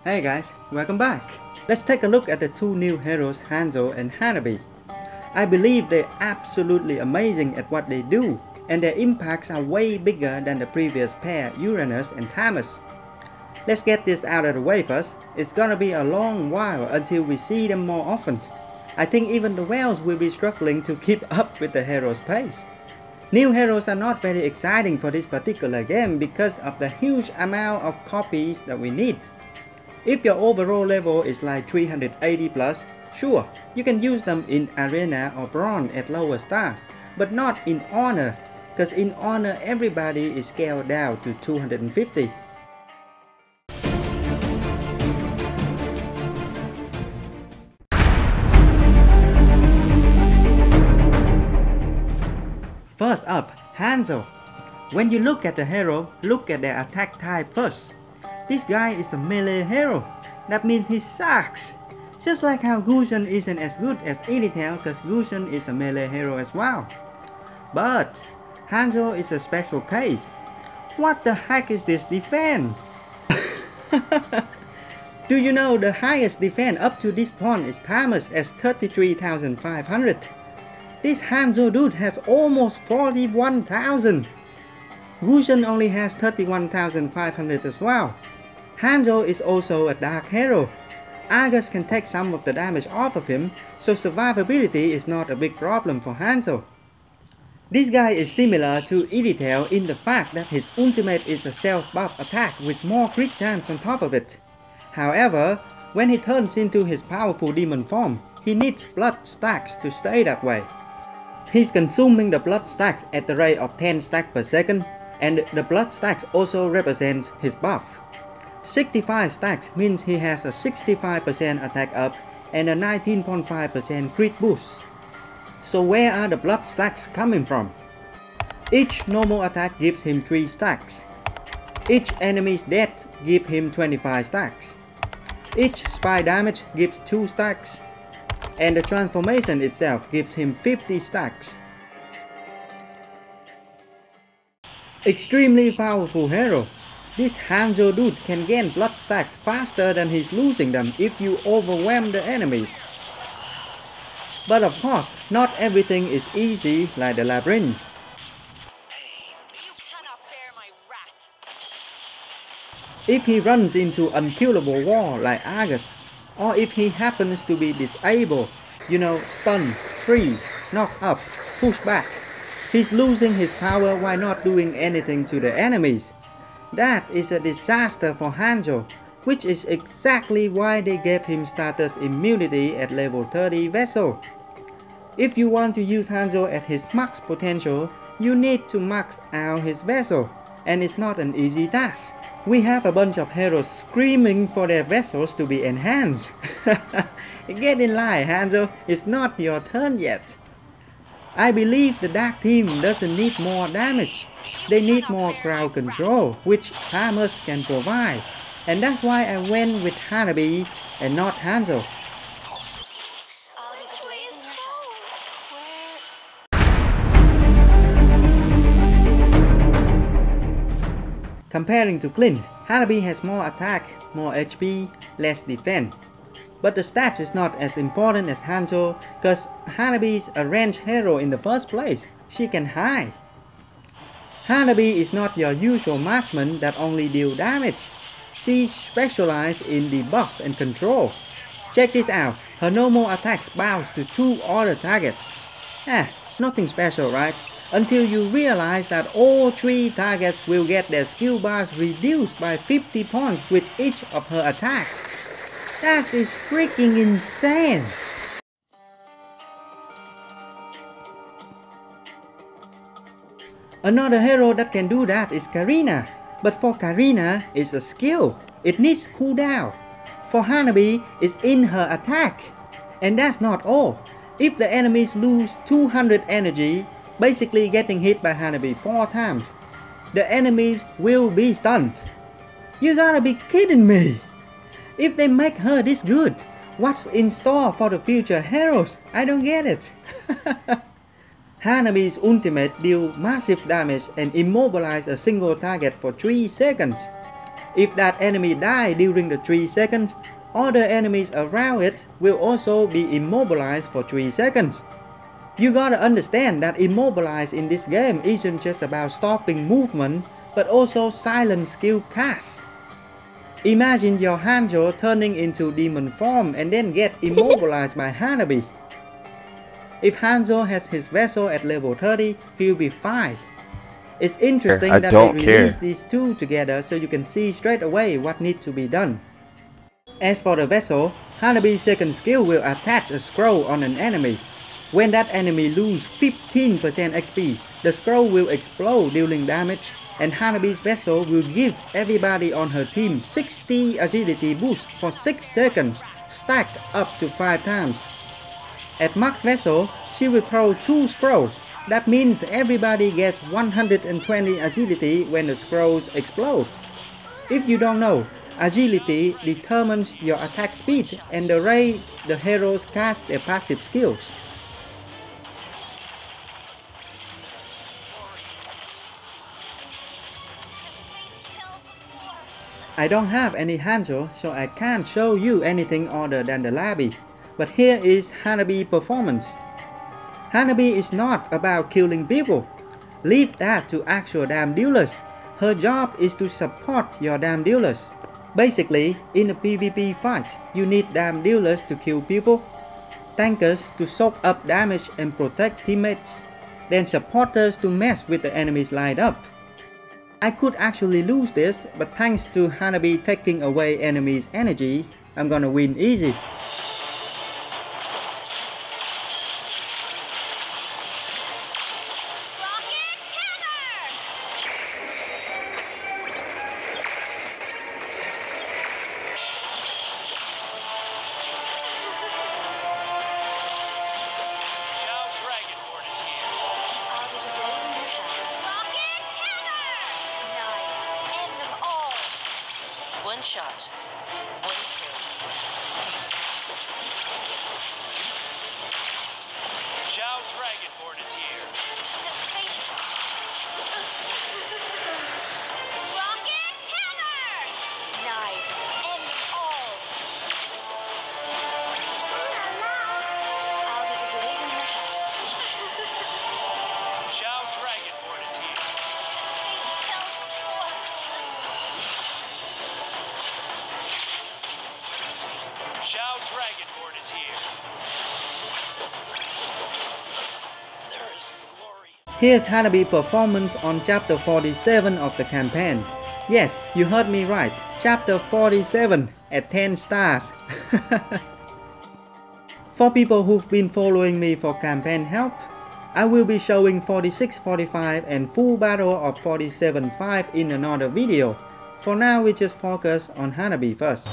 Hey guys, welcome back. Let's take a look at the two new heroes Hanzo and Hanabi. I believe they're absolutely amazing at what they do, and their impacts are way bigger than the previous pair Uranus and Tamus. Let's get this out of the way first. It's gonna be a long while until we see them more often. I think even the whales will be struggling to keep up with the heroes' pace. New heroes are not very exciting for this particular game because of the huge amount of copies that we need. If your overall level is like 380 plus, sure, you can use them in Arena or Bronze at lower stars, but not in Honor, because in Honor everybody is scaled down to 250. First up, Hanzo. When you look at the hero, look at their attack type first. This guy is a melee hero. That means he sucks. Just like how Gusion isn't as good as Irithel because Gusion is a melee hero as well. But Hanzo is a special case. What the heck is this defense? Do you know the highest defense up to this point is Tamus as 33,500. This Hanzo dude has almost 41,000. Gusion only has 31,500 as well. Hanzo is also a dark hero. Argus can take some of the damage off of him, so survivability is not a big problem for Hanzo. This guy is similar to Irithel in the fact that his ultimate is a self-buff attack with more crit chance on top of it. However, when he turns into his powerful demon form, he needs blood stacks to stay that way. He's consuming the blood stacks at the rate of 10 stacks per second, and the blood stacks also represents his buff. 65 stacks means he has a 65% attack up and a 19.5% crit boost. So where are the blood stacks coming from? Each normal attack gives him 3 stacks. Each enemy's death gives him 25 stacks. Each spy damage gives 2 stacks. And the transformation itself gives him 50 stacks. Extremely powerful hero. This Hanzo dude can gain blood stacks faster than he's losing them if you overwhelm the enemies. But of course, not everything is easy like the labyrinth. If he runs into unkillable wall like Argus, or if he happens to be disabled, stun, freeze, knock up, push back, he's losing his power while not doing anything to the enemies. That is a disaster for Hanzo, which is exactly why they gave him status immunity at level 30 vessel. If you want to use Hanzo at his max potential, you need to max out his vessel, and it's not an easy task. We have a bunch of heroes screaming for their vessels to be enhanced. Get in line, Hanzo, it's not your turn yet. I believe the Dark team doesn't need more damage. They need more crowd control, which Tamus can provide. And that's why I went with Hanabi and not Hanzo. Comparing to Clint, Hanabi has more attack, more HP, less defense. But the stats is not as important as Hanzo because Hanabi is a ranged hero in the first place. She can hide. Hanabi is not your usual marksman that only deal damage. She specializes in debuff and control. Check this out, her normal attacks bounce to 2 other targets. Nothing special, right? Until you realize that all 3 targets will get their skill bars reduced by 50 points with each of her attacks. That is freaking insane! Another hero that can do that is Karina, but for Karina, it's a skill. It needs cooldown. For Hanabi, it's in her attack. And that's not all. If the enemies lose 200 energy, basically getting hit by Hanabi 4 times, the enemies will be stunned. You gotta be kidding me! If they make her this good, what's in store for the future heroes? I don't get it. Hanabi's ultimate deals massive damage and immobilize a single target for 3 seconds. If that enemy dies during the 3 seconds, other enemies around it will also be immobilized for 3 seconds. You gotta understand that immobilized in this game isn't just about stopping movement, but also silent skill casts. Imagine your Hanzo turning into demon form and then get immobilized by Hanabi. If Hanzo has his vessel at level 30, he'll be fine. It's interesting that they release these two together so you can see straight away what needs to be done. As for the vessel, Hanabi's second skill will attach a scroll on an enemy. When that enemy loses 15% HP, the scroll will explode dealing damage, and Hanabi's vessel will give everybody on her team 60 agility boost for 6 seconds, stacked up to 5 times. At max vessel, she will throw 2 scrolls. That means everybody gets 120 agility when the scrolls explode. If you don't know, agility determines your attack speed and the rate the heroes cast their passive skills. I don't have any Hanzo, so I can't show you anything other than the lobby. But here is Hanabi performance. Hanabi is not about killing people. Leave that to actual damn dealers. Her job is to support your damn dealers. Basically, in a PvP fight, you need damn dealers to kill people, tankers to soak up damage and protect teammates, then supporters to mess with the enemies lined up. I could actually lose this, but thanks to Hanabi taking away enemies' energy, I'm gonna win easy. One shot, one kill. Zhao Dragonborn is here. Rocket hammer! Knife, end all. I'll be the blade in your hand. Zhao Dragonborn is here. Zhao Dragonborn is here. There is glory. Here's Hanabi performance on chapter 47 of the campaign. Yes, you heard me right. Chapter 47 at 10 stars. For people who've been following me for campaign help, I will be showing 46-45 and full battle of 47-5 in another video. For now, we just focus on Hanabi first.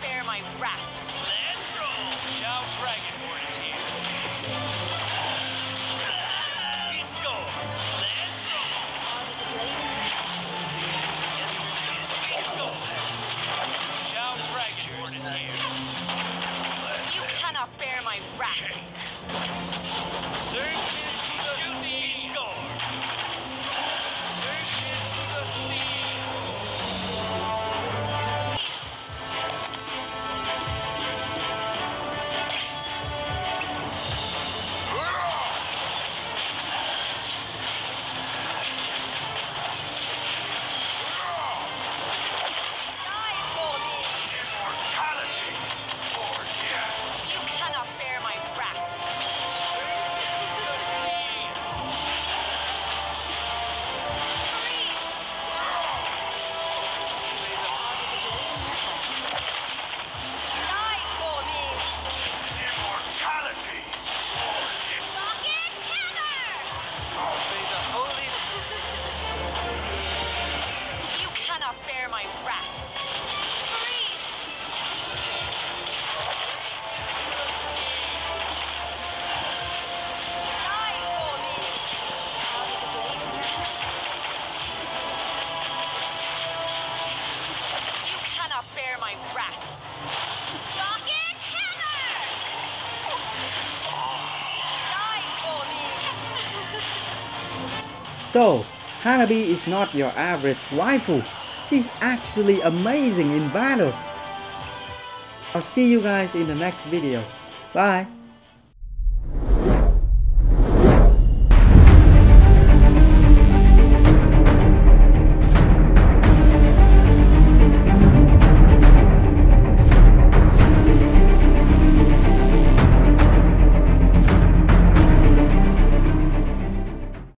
Bear my wrath. Let's go! Zhao Dragonborn is here. Let's go! Let's go! Zhao Dragonborn is here. You cannot bear my wrath. Sink into the sea. Sink into the sea. wrath. Rocket hammer! Die for me! So, Hanabi is not your average waifu. She's actually amazing in battles. I'll see you guys in the next video. Bye!